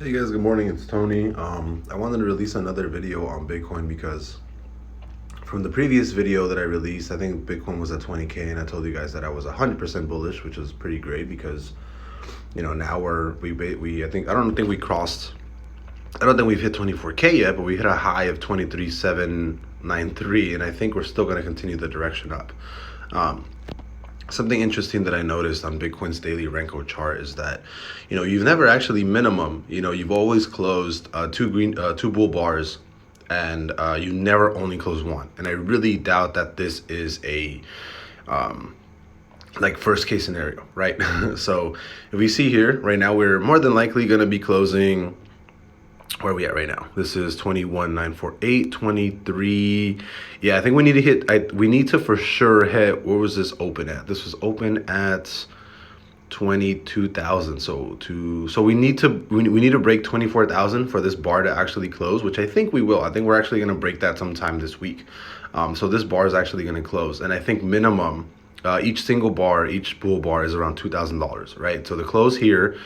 Hey guys, good morning. It's Tony. I wanted to release another video on Bitcoin because from the previous video that I released, I think Bitcoin was at 20K, and I told you guys that I was 100% bullish, which was pretty great because now I don't think we crossed. I don't think we've hit 24K yet, but we hit a high of 23,793, and I think we're still going to continue the direction up. Something interesting that I noticed on Bitcoin's daily Renko chart is that, you've never actually minimum. You've always closed two bull bars, and you never only close one. And I really doubt that this is a first case scenario, right? So if we see here right now, we're more than likely going to be closing. Where are we at right now? This is 21,948, 23. Yeah, I think we need to hit, we need to for sure hit, where was this open at? This was open at 22,000. So we need to break 24,000 for this bar to actually close, which I think we will. I think we're actually going to break that sometime this week. So this bar is actually going to close. And I think minimum, each single bar, each bull bar is around $2,000, right? So the close here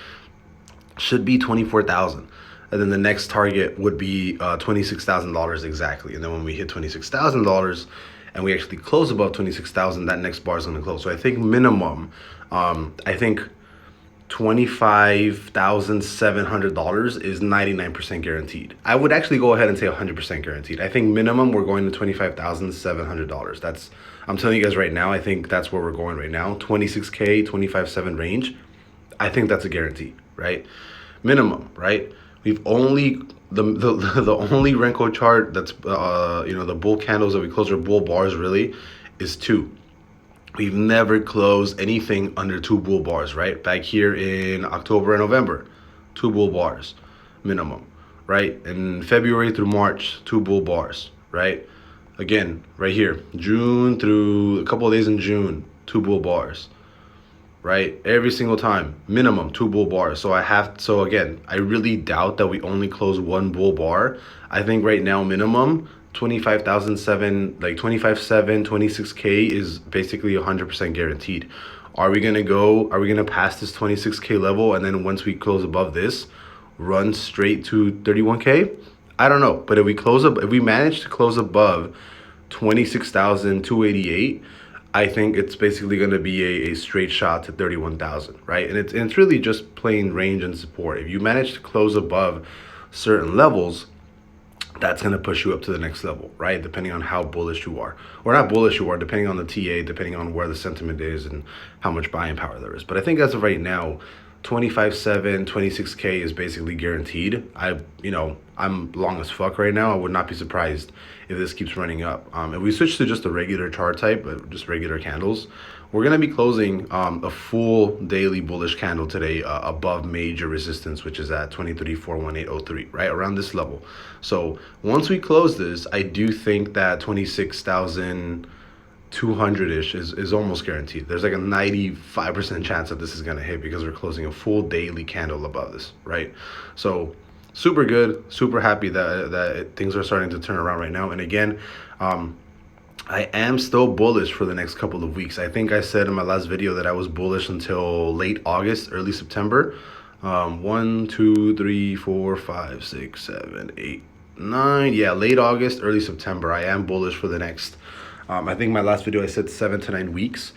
should be 24,000. And then the next target would be $26,000 exactly. And then when we hit $26,000 and we actually close above 26,000, that next bar is going to close. So I think minimum, I think $25,700 is 99% guaranteed. I would actually go ahead and say 100% guaranteed. I think minimum we're going to $25,700. I'm telling you guys right now, I think that's where we're going right now. 26K, 25.7 range. I think that's a guarantee, right? Minimum, right? We've only the only Renko chart that's the bull candles that we close, or bull bars really, is 2. We've never closed anything under 2 bull bars, right? Back here in October and November, 2 bull bars minimum, right? In February through March, 2 bull bars, right? Again, right here, June through a couple of days in June, 2 bull bars. Right? Every single time, minimum 2 bull bars. So again, I really doubt that we only close 1 bull bar. I think right now, minimum 25,007, like 25.7, 26K is basically 100% guaranteed. Are we going to pass this 26K level? And then once we close above this, run straight to 31K? I don't know. But if we manage to close above 26,288, I think it's basically going to be a straight shot to 31,000, right? And it's really just plain range and support. If you manage to close above certain levels, that's going to push you up to the next level, right? Depending on how bullish you are. Or not bullish you are, depending on the TA, depending on where the sentiment is and how much buying power there is. But I think as of right now, 25.7, 26K is basically guaranteed. I'm long as fuck right now. I would not be surprised if this keeps running up. If we switch to just a regular chart type, just regular candles, we're going to be closing a full daily bullish candle today above major resistance, which is at 23,418.03, right around this level. So once we close this, I do think that 26,200-ish is almost guaranteed. There's like a 95% chance that this is going to hit because we're closing a full daily candle above this, right? So super good, super happy that things are starting to turn around right now. And again, I am still bullish for the next couple of weeks. I think I said in my last video that I was bullish until late August, early September. 1, 2, 3, 4, 5, 6, 7, 8, 9. Yeah, late August, early September. I am bullish for the next, I think my last video I said 7 to 9 weeks.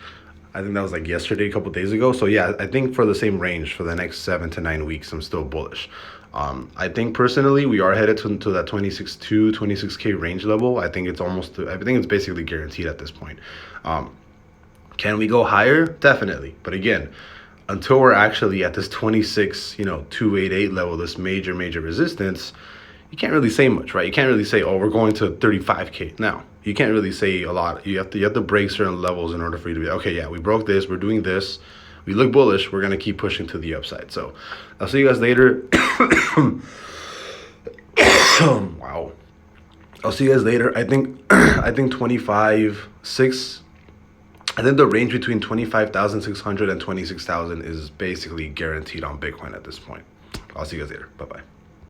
I think that was like yesterday, a couple days ago. So yeah, I think for the same range for the next 7 to 9 weeks, I'm still bullish. I think personally we are headed to that 26.2, 26K range level. I think it's basically guaranteed at this point. Can we go higher? Definitely. But again, until we're actually at this 26,288 level, this major resistance, you can't really say much, right? You can't really say, oh, we're going to 35K. No, you can't really say a lot. You have to break certain levels in order for you to be, okay, yeah, we broke this, we're doing this, we look bullish, we're going to keep pushing to the upside. So I'll see you guys later. Wow. I'll see you guys later. I think 25.6. I think the range between 25,600 and 26,000 is basically guaranteed on Bitcoin at this point. I'll see you guys later. Bye-bye.